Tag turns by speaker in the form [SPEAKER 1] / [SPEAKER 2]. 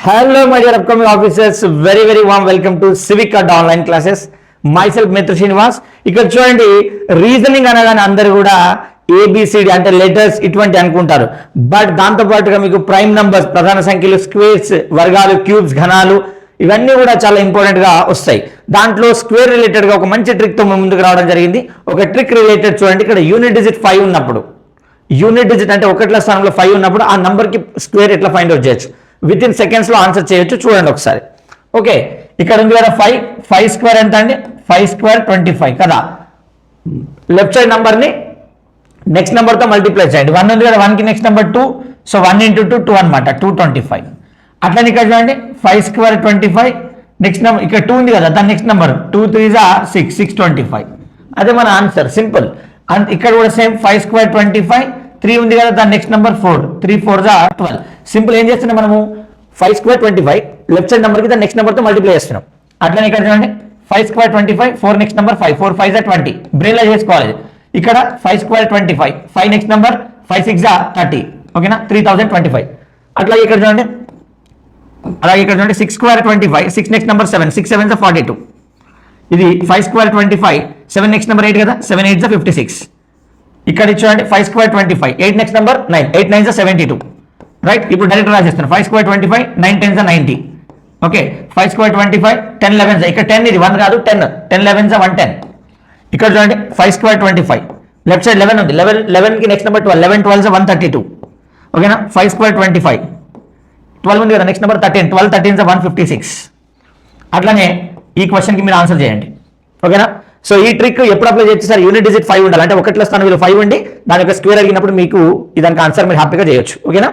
[SPEAKER 1] Hello, my dear upcoming officers. Very warm welcome to Civic Art online classes. Myself Mitra Srinivas. ఇక్కడ చూడండి reasoning అనగానే అందరూ కూడా A B C D అంటే లెటర్స్ ఇటువంటి అనుకుంటారు. బట్ దాంతో పాటుగా మీకు ప్రైమ్ నంబర్స్, ప్రధాన సంఖ్యలు, స్క్వేర్స్, వర్గాలు, క్యూబ్స్, ఘనాలు ఇవన్నీ కూడా చాలా ఇంపార్టెంట్ గా వస్తాయి. దాంట్లో స్క్వేర్ రిలేటెడ్ గా ఒక మంచి ట్రిక్ తో ముందుకు రావడం జరిగింది. ఒక ట్రిక్ రిలేటెడ్ చూడండి, ఇక్కడ యూనిట్ డిజిట్ 5 ఉన్నప్పుడు, యూనిట్ డిజిట్ అంటే ఒకట్ల స్థానంలో 5 ఉన్నప్పుడు ఆ నంబర్ కి స్క్వేర్ ఎట్లా ఫైండ్ అవుట్ చేయొచ్చు, విత్ ఇన్ సెకండ్స్ లో ఆన్సర్ చేయొచ్చు. చూడండి ఒకసారి. ఓకే, ఇక్కడ ఉంది కదా 5 స్క్వేర్ ఎంత అండి? 5 స్క్వేర్ 25 కదా. లెఫ్ట్ సైడ్ నంబర్ ని నెక్స్ట్ నెంబర్ తో మల్టిప్లై చేయండి. 1 ఉంది కదా, 1 కి నెక్స్ట్ నెంబర్ 2, సో 1 into 2 2 అనమాట, 225. అట్లనే ఇక్కడ చూడండి 5 స్క్వేర్ 25, నెక్స్ట్ నెంబర్ ఇక్కడ 2 ఉంది కదా, దాని నెక్స్ట్ నెంబర్ 2 3 6 625. అదే మన ఆన్సర్, సింపుల్. అండ్ ఇక్కడ కూడా సేమ్ 5 స్క్వేర్ 25, 3 ఉంది కదా, దాని నెక్స్ట్ నెంబర్ 4, 3 4 12. సింపుల్. ఏం చేస్తున్నాం మనము? 5 స్క్వేర్ 25 లెఫ్ట్ సైడ్ నెంబర్ కి దాని నెక్స్ట్ నెంబర్ తో మల్టిప్లై చేస్తున్నాం. అట్లనే ఇక్కడ చూడండి 5 స్క్వేర్ 25, 4 నెక్స్ట్ నెంబర్ 5, 4 5 20. బ్రెయిన్ లో చేసుకోవాలి. ఇక్కడ 5 స్క్వేర్ 25, 5 నెక్స్ట్ నెంబర్ 5 6 30. ఓకేనా, 3025. అట్లా ఇక్కడ చూడండి, అలాగే ఇక్కడ చూడండి 6 స్క్వేర్ 25, 6 నెక్స్ట్ నెంబర్ 7, 6 7 42. ఇది 5 స్క్వేర్ 25, 7 నెక్స్ట్ నెంబర్ 8 కదా, 7 8 56. ఇక్కడ చూడండి 5 స్క్వేర్ 25, 8 నెక్స్ట్ నెంబర్ 9, 8 9 72. రైట్, ఇప్పుడు డైరెక్ట్ రాసేస్తాను. 5 స్క్వేర్ 25, 9 10 90. ఓకే, 5 స్క్వేర్ 25, 10 11, ఇక్కడ 10 ఇది 1 కాదు, 10 10 11 110. ఇక్కడ చూడండి 5 స్క్వేర్ 25, లెఫ్ట్ సైడ్ 11 ఉంది, 11 కి నెక్స్ట్ నెంబర్ 12, 11 12 132. ఓకేనా, 5 స్క్వేర్ 25, 12 ఉంది కదా, నెక్స్ట్ నెంబర్ 13, 12 13 156. అట్లానే ఈ క్వశ్చన్ కి మీరు ఆన్సర్ చేయండి. ఓకేనా, సో ఈ ట్రిక్ ఎప్పుడు అప్లై చేస్తే సార్ యూనిట్ డిజిట్ 5 ఉండాలి, అంటే ఒకట్ల స్థానం 5 ఉండి దాని యొక్క స్క్వేర్ అడిగినప్పుడు మీకు దానికి ఆన్సర్ మీరు హ్యాపీగా చేయొచ్చు. ఓకేనా.